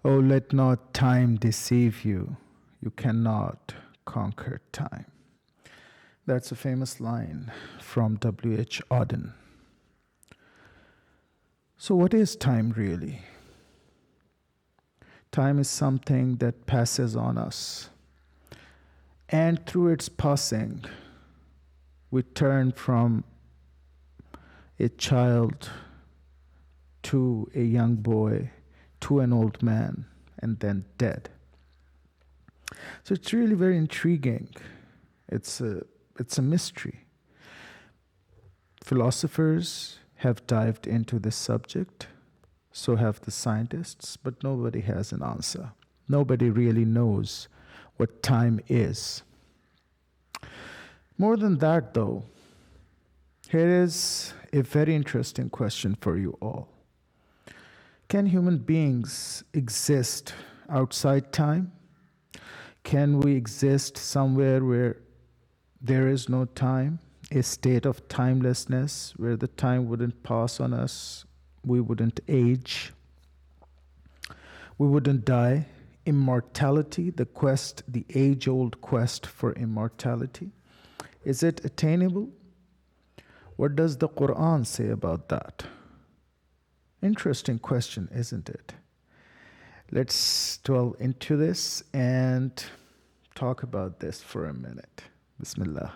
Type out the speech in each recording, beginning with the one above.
Oh, let not time deceive you. You cannot conquer time. That's a famous line from W.H. Auden. So, what is time really? Time is something that passes on us. And through its passing, we turn from a child to a young boy to an old man and then dead. So it's really very intriguing. It's a mystery. Philosophers have dived into this subject, so have the scientists, but nobody has an answer. Nobody really knows what time is. More than that, though, here is a very interesting question for you all. Can human beings exist outside time? Can we exist somewhere where there is no time, a state of timelessness where the time wouldn't pass on us, we wouldn't age, we wouldn't die? Immortality, the age-old quest for immortality, is it attainable? What does the Quran say about that? Interesting question, isn't it? Let's dwell into this and talk about this for a minute. Bismillah.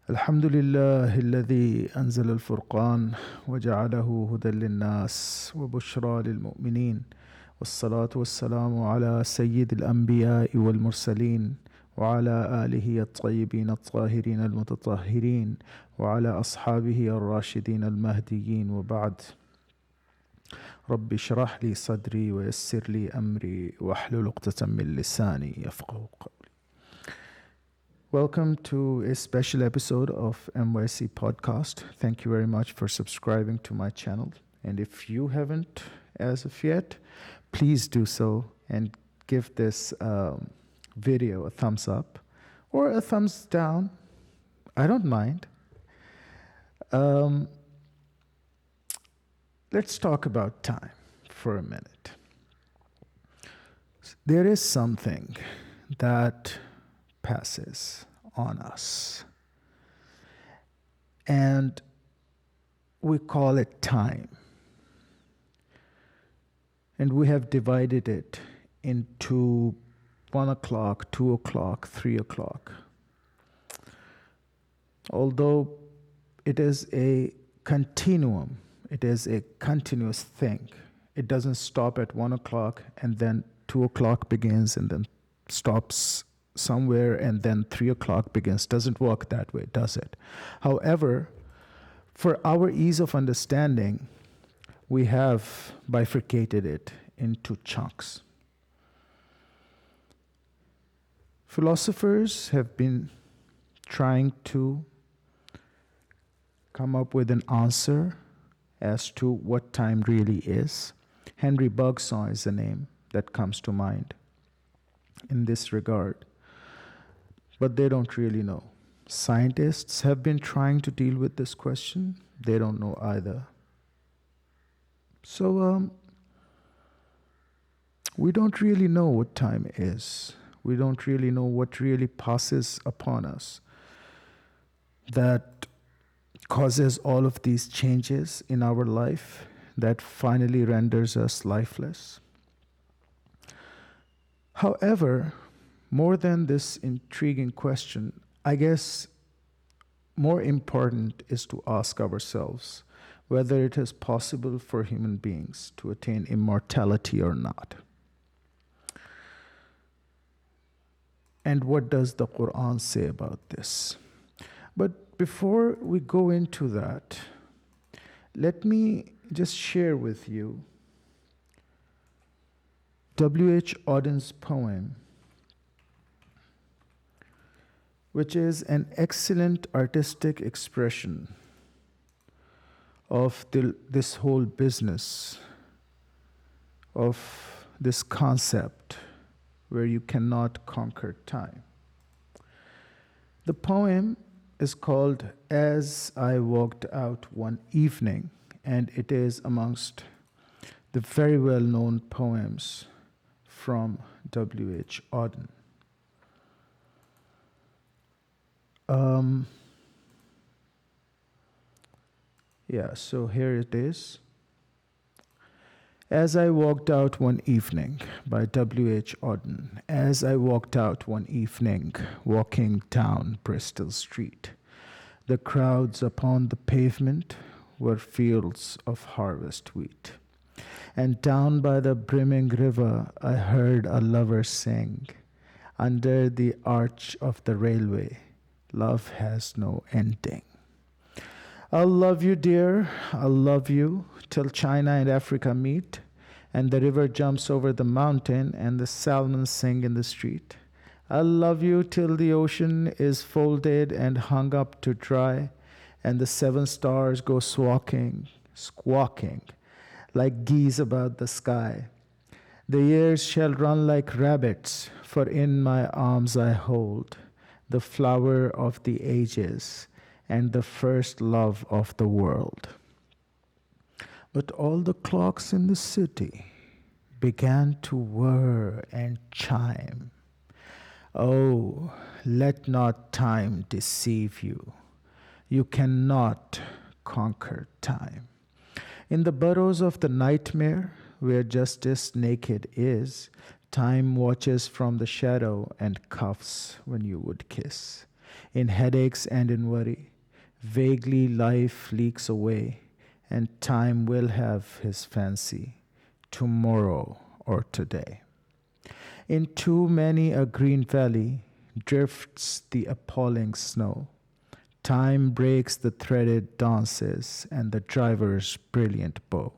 الحمد لله الذي أنزل الفرقان وجعله هدى للناس وبشرى للمؤمنين والصلاة والسلام على سيد الأنبياء والمرسلين وعلى آله الطيبين الطاهرين المتطهرين وعلى أصحابه الراشدين المهديين وبعد رب اشرح لي صدري ويسر لي أمري واحلل عقدة من لساني يفقهوا قولي. Welcome to a special episode of MYC Podcast. Thank you very much for subscribing to my channel. And if you haven't as of yet, please do so and give this video a thumbs up or a thumbs down. I don't mind. Let's talk about time for a minute. There is something that passes on us, and we call it time. And we have divided it into 1 o'clock, 2 o'clock, 3 o'clock. Although it is a continuum, it is a continuous thing. It doesn't stop at 1 o'clock and then 2 o'clock begins and then stops somewhere and then 3 o'clock begins. Doesn't work that way, does it? However, for our ease of understanding, we have bifurcated it into chunks. Philosophers have been trying to come up with an answer as to what time really is. Henry Bergson is the name that comes to mind in this regard. But they don't really know. Scientists have been trying to deal with this question. They don't know either. So we don't really know what time is. We don't really know what really passes upon us that causes all of these changes in our life that finally renders us lifeless. However, more than this intriguing question, I guess more important is to ask ourselves whether it is possible for human beings to attain immortality or not. And what does the Quran say about this? But before we go into that, let me just share with you W.H. Auden's poem, which is an excellent artistic expression of this whole business, of this concept where you cannot conquer time. The poem is called As I Walked Out One Evening, and it is amongst the very well-known poems from W.H. Auden. So here it is. As I walked out one evening, by W.H. Auden. As I walked out one evening, walking down Bristol Street, the crowds upon the pavement were fields of harvest wheat. And down by the brimming river, I heard a lover sing, under the arch of the railway, love has no ending. I'll love you, dear, I'll love you, till China and Africa meet, and the river jumps over the mountain, and the salmon sing in the street. I'll love you till the ocean is folded and hung up to dry, and the 7 stars go squawking, like geese about the sky. The years shall run like rabbits, for in my arms I hold the flower of the ages, and the first love of the world. But all the clocks in the city began to whir and chime. Oh, let not time deceive you. You cannot conquer time. In the burrows of the nightmare, where justice naked is, time watches from the shadow and cuffs when you would kiss. In headaches and in worry, vaguely life leaks away, and time will have his fancy, tomorrow or today. In too many a green valley drifts the appalling snow. Time breaks the threaded dances and the driver's brilliant bow.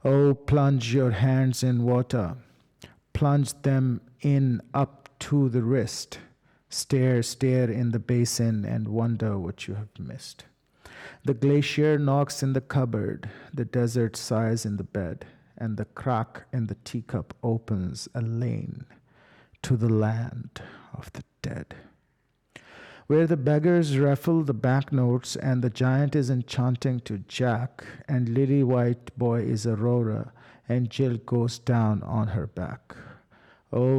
Oh, plunge your hands in water, plunge them in up to the wrist. Stare in the basin and wonder what you have missed. The glacier knocks in the cupboard, the desert sighs in the bed, and the crack in the teacup opens a lane to the land of the dead. Where the beggars raffle the banknotes, and the giant is enchanting to Jack, and lily white boy is Aurora, and Jill goes down on her back. Oh,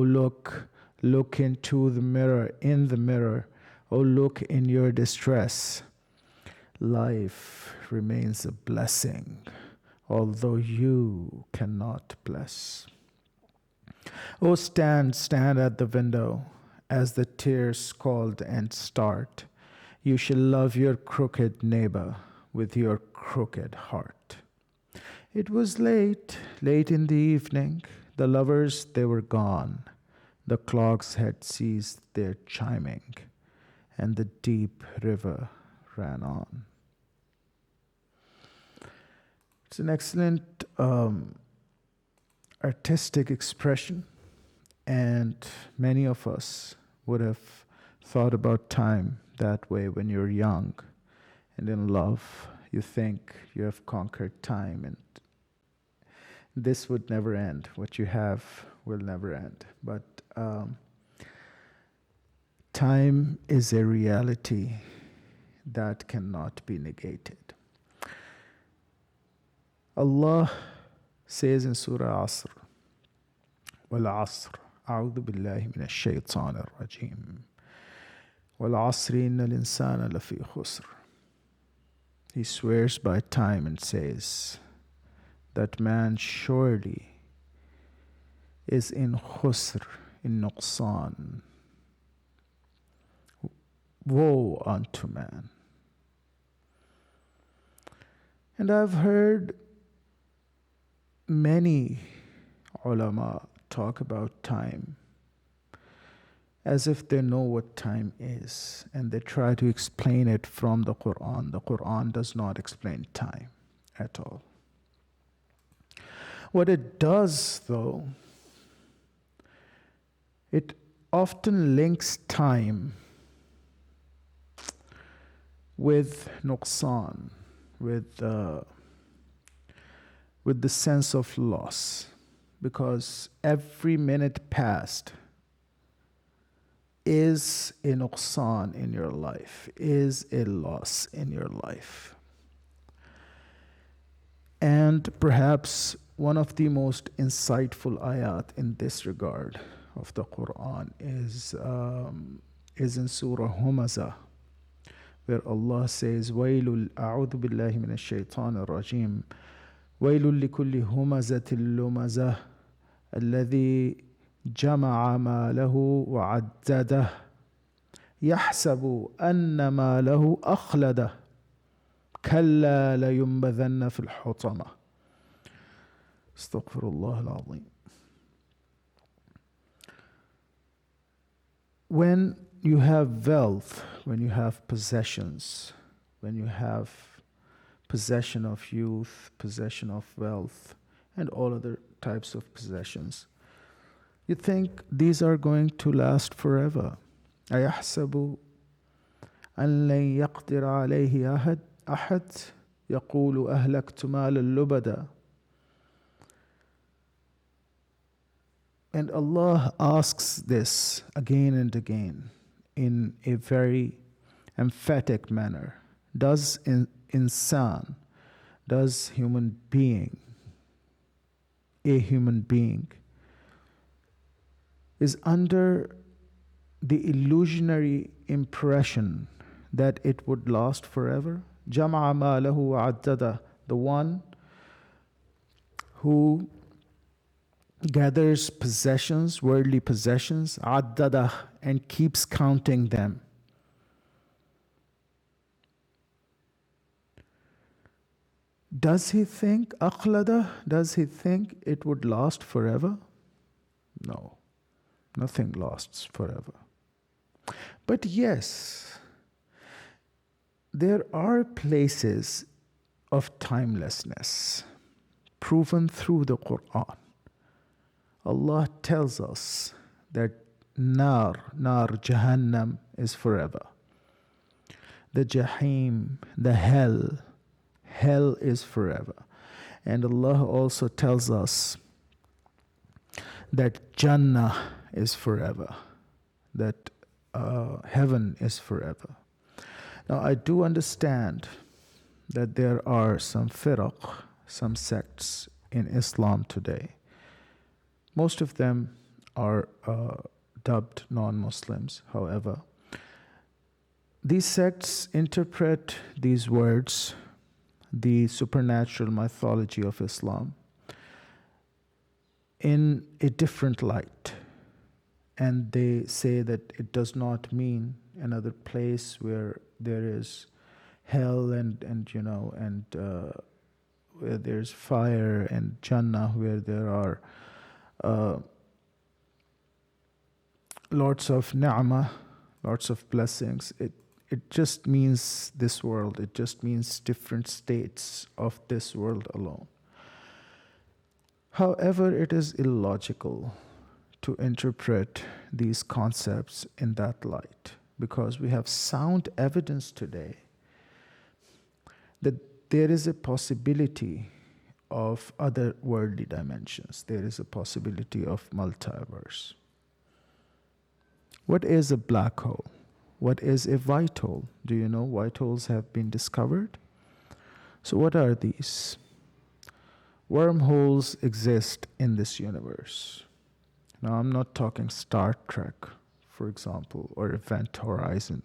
look into the mirror, in the mirror. Oh, look in your distress. Life remains a blessing, although you cannot bless. Oh, stand at the window, as the tears scald and start. You shall love your crooked neighbor with your crooked heart. It was late in the evening. The lovers, they were gone. The clocks had ceased their chiming, and the deep river ran on. It's an excellent artistic expression, and many of us would have thought about time that way when you're young and in love. You think you have conquered time, and this would never end. What you have will never end. But time is a reality that cannot be negated. Allah says in Surah Asr, وَالْعَصْرِ أعوذ بالله من الشيطان الرجيم وَالْعَصْرِ إِنَّ الْإِنسَانَ لَفِي خُسْرٍ. He swears by time and says that man surely is in khusr, in nuqsan. Woe unto man. And I've heard many ulama talk about time as if they know what time is, and they try to explain it from the Quran. The Quran does not explain time at all. What it does, though, it often links time with nuqsan, with the sense of loss, because every minute passed is a nuqsan in your life, is a loss in your life. And perhaps one of the most insightful ayat in this regard of the Quran is in Surah Humazah, where Allah says, وَيْلُ أَعُوذُ بِاللَّهِ مِنَ الشَّيْطَانِ الرَّجِيمِ وَيْلُ لِكُلِّ هُمَزَةٍ لُمَزَةٍ الَّذِي جَمَعَ مَالَهُ وَعَدَّدَهُ يَحْسَبُ أَنَّ مَالَهُ أَخْلَدَهُ كَلَّا لَيُنبَذَنَّ فِي الْحُطَمَةِ. Astaghfirullah al-Azim. When you have wealth, when you have possessions, when you have possession of youth, possession of wealth, and all other types of possessions, you think these are going to last forever. أَيَحْسَبُ أَن لَن يَقْدِرَ عَلَيْهِ أَحَدٌ يَقُولُ أَهْلَكْتُ مَالًا لُبَدًا. And Allah asks this again and again in a very emphatic manner. Does insan, does human being, a human being, is under the illusionary impression that it would last forever? جَمَعَ مَالَهُ وَعَدَّدَهُ. The one who gathers possessions, worldly possessions, عَدَّدَهُ, and keeps counting them. Does he think أَخْلَدَهُ? Does he think it would last forever? No, nothing lasts forever. But yes, there are places of timelessness proven through the Quran. Allah tells us that nar Jahannam is forever. The Jahim, the hell is forever. And Allah also tells us that Jannah is forever, that heaven is forever. Now, I do understand that there are some firaq, some sects in Islam today. Most of them are dubbed non-Muslims. However, these sects interpret these words, the supernatural mythology of Islam, in a different light. And they say that it does not mean another place where there is hell and where there's fire, and Jannah where there are lots of ni'mah, lots of blessings. It just means this world. It just means different states of this world alone. However, it is illogical to interpret these concepts in that light, because we have sound evidence today that there is a possibility of other worldly dimensions. There is a possibility of multiverse. What is a black hole? What is a white hole? Do you know white holes have been discovered? So what are these? Wormholes exist in this universe. Now, I'm not talking Star Trek, for example, or Event Horizon.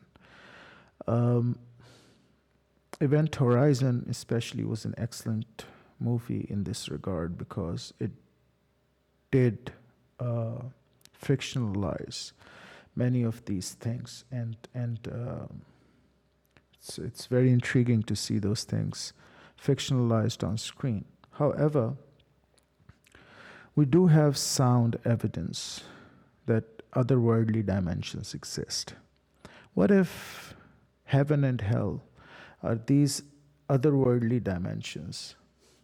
Event Horizon especially was an excellent movie in this regard, because it did fictionalize many of these things, and it's very intriguing to see those things fictionalized on screen. However, we do have sound evidence that otherworldly dimensions exist. What if heaven and hell are these otherworldly dimensions,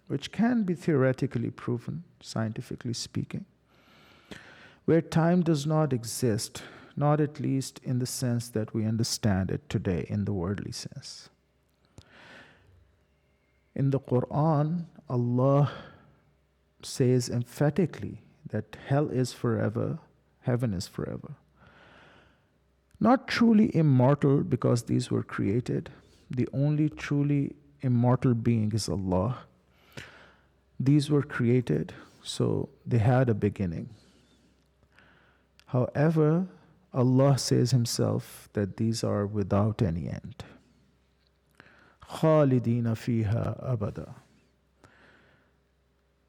which can be theoretically proven, scientifically speaking, where time does not exist, not at least in the sense that we understand it today, in the worldly sense? In the Quran, Allah says emphatically that hell is forever, heaven is forever. Not truly immortal because these were created. The only truly immortal being is Allah. These were created, so they had a beginning. However, Allah says Himself that these are without any end. خَالِدِينَ فِيهَا أَبَدًا.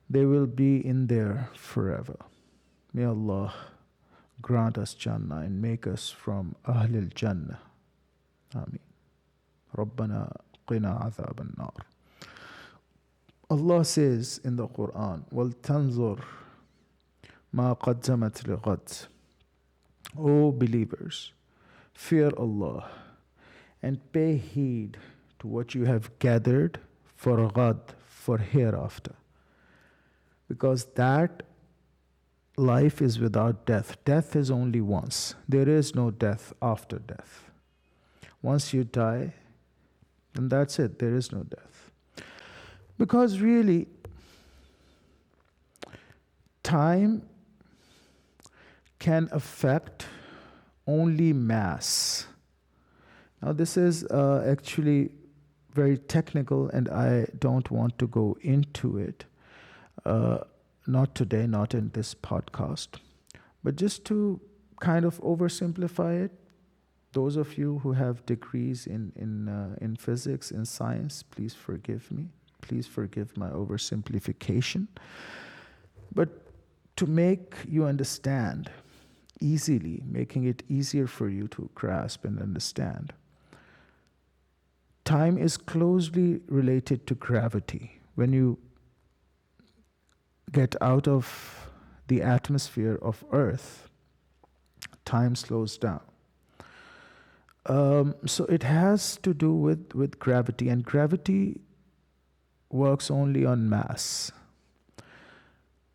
They will be in there forever. May Allah grant us Jannah and make us from Ahlul Jannah. Ameen. رَبَّنَا قِنَا عَذَابَ النَّارِ. Allah says in the Quran, وَلْتَنْظُرْ مَا قَدَّمَتْ لِغَدٍ. O believers, fear Allah and pay heed to what you have gathered for ghad, for hereafter. Because that life is without death. Death is only once. There is no death after death. Once you die, then that's it. There is no death. Because really, time can affect only mass. Now, this is actually very technical, and I don't want to go into it. Not today, not in this podcast. But just to kind of oversimplify it, those of you who have degrees in physics, in science, please forgive me. Please forgive my oversimplification. But to make you understand easily, making it easier for you to grasp and understand, time is closely related to gravity. When you get out of the atmosphere of Earth, time slows down. So it has to do with gravity, and gravity works only on mass.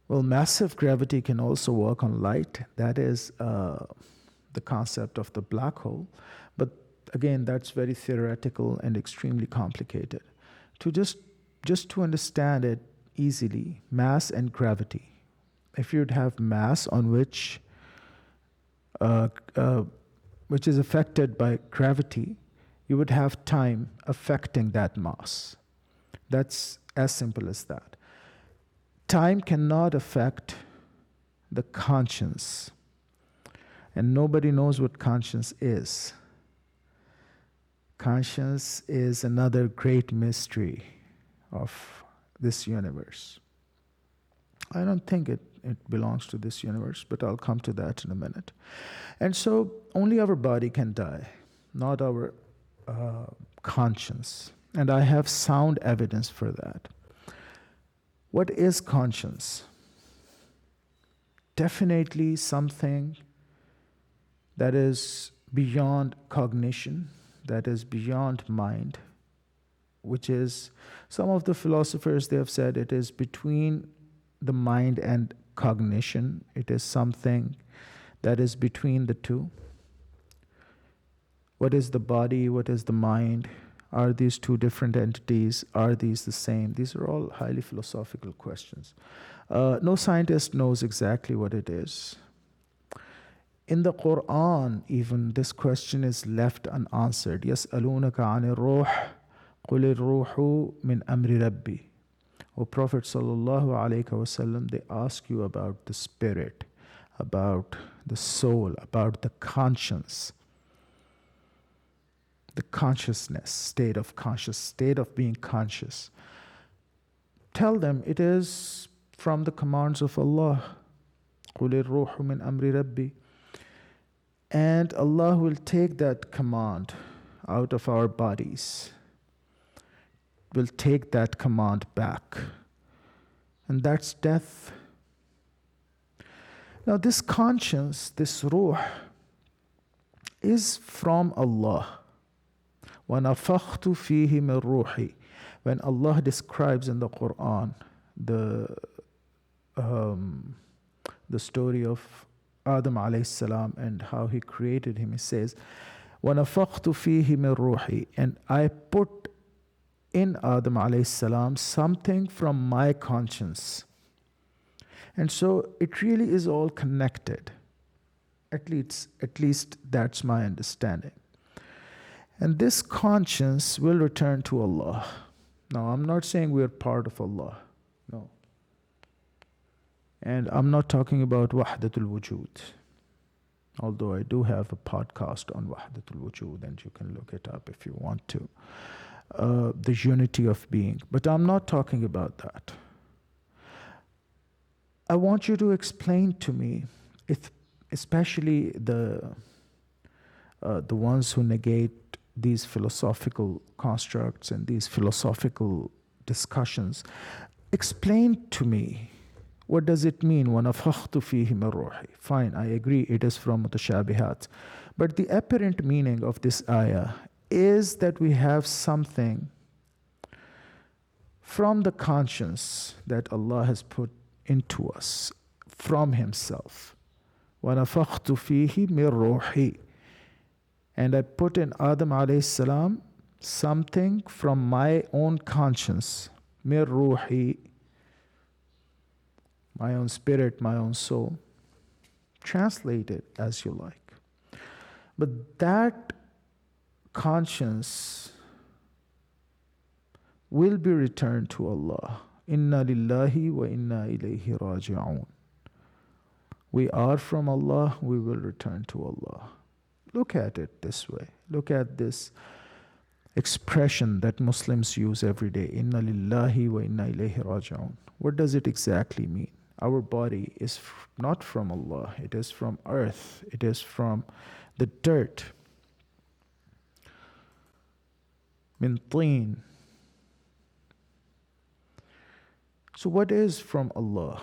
Well, massive gravity can also work on light. That is the concept of the black hole. But again, that's very theoretical and extremely complicated. To just to understand it easily, mass and gravity. If you'd have mass on which is affected by gravity, you would have time affecting that mass. That's as simple as that. Time cannot affect the conscience. And nobody knows what conscience is. Conscience is another great mystery of this universe. I don't think it belongs to this universe, but I'll come to that in a minute. And so only our body can die, not our conscience. And I have sound evidence for that. What is conscience? Definitely something that is beyond cognition, that is beyond mind, which is, some of the philosophers, they have said it is between the mind and cognition. It is something that is between the two. What is the body? What is the mind? Are these two different entities? Are these the same? These are all highly philosophical questions. No scientist knows exactly what it is. In the Quran, even this question is left unanswered. يَسْأَلُونَكَ عَنِ الرُّوحِ قُلِ الرُّوحُ مِنْ أَمْرِ رَبِّي. O Prophet sallallahu alaihi wasallam, they ask you about the spirit, about the soul, about the conscience, the consciousness, state of being conscious. Tell them it is from the commands of Allah. قُلِ الرُّوحُ مِنْ أَمْرِ رَبِّي. And Allah will take that command out of our bodies, will take that command back. And that's death. Now this conscience, this ruh, is from Allah. وَنَفَخْتُ فِيهِ مِنْ رُوحِي. When Allah describes in the Quran the story of Adam alayhi salam and how he created him, he says, وَنَفَخْتُ فِيهِ مِنْ رُوحِي. And I put in Adam alayhi salam something from my conscience. And so it really is all connected. At least that's my understanding. And this conscience will return to Allah. Now, I'm not saying we're part of Allah. No. And I'm not talking about Wahdatul Wujud. Although I do have a podcast on Wahdatul Wujud, and you can look it up if you want to. The unity of being. But I'm not talking about that. I want you to explain to me, especially the ones who negate these philosophical constructs and these philosophical discussions. Explain to me, what does it mean? وَنَفَخْتُ فِيهِ مِنْ رُوحِي. Fine, I agree, it is from mutashabihat. But the apparent meaning of this ayah is that we have something from the conscience that Allah has put into us from Himself. وَنَفَخْتُ فِيهِ مِنْ رُوحِي. And I put in Adam alayhi salam something from my own conscience, مِنْ رُوحِي, my own spirit, my own soul. Translate it as you like. But that conscience will be returned to Allah. Inna lillahi wa inna ilayhi raji'un. We are from Allah, we will return to Allah. Look at it this way. Look at this expression that Muslims use every day. Inna lillahi wa inna ilayhi raji'un. What does it exactly mean? Our body is not from Allah. It is from earth. It is from the dirt. Min teen. So what is from Allah?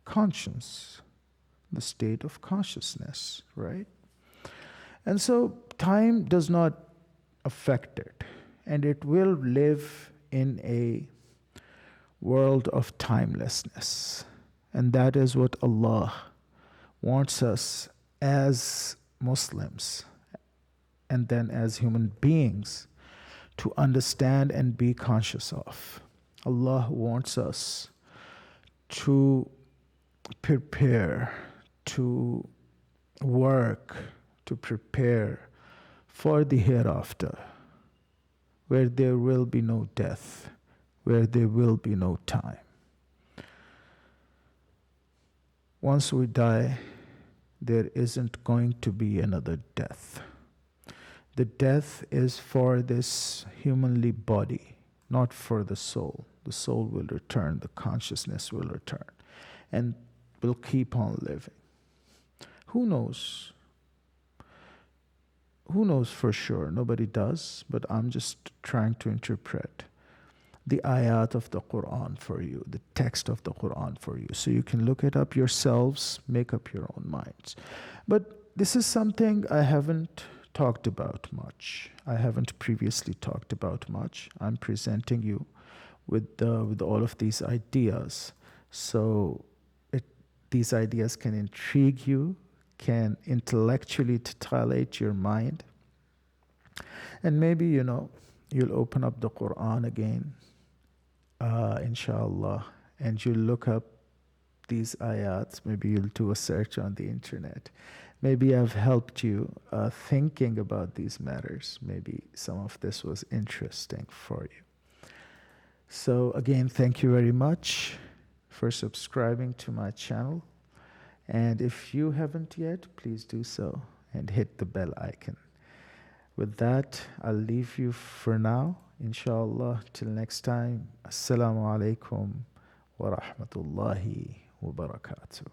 Conscience. The state of consciousness, right? And so time does not affect it. And it will live in a world of timelessness. And that is what Allah wants us as Muslims and then as human beings to understand and be conscious of. Allah wants us to prepare, to work, to prepare for the hereafter, where there will be no death, where there will be no time. Once we die, there isn't going to be another death. The death is for this humanly body, not for the soul. The soul will return, the consciousness will return, and will keep on living. Who knows? Who knows for sure? Nobody does, but I'm just trying to interpret the ayat of the Quran for you, the text of the Quran for you. So you can look it up yourselves, make up your own minds. But this is something I haven't talked about much. I haven't previously talked about much. I'm presenting you with all of these ideas. So these ideas can intrigue you, can intellectually titillate your mind. And maybe, you'll open up the Quran again, inshallah, and you'll look up these ayats. Maybe you'll do a search on the internet. Maybe I've helped you thinking about these matters. Maybe some of this was interesting for you. So again, thank you very much for subscribing to my channel. And if you haven't yet, please do so and hit the bell icon. With that, I'll leave you for now, inshallah. Till next time, Assalamu alaikum wa rahmatullahi wa barakatuh.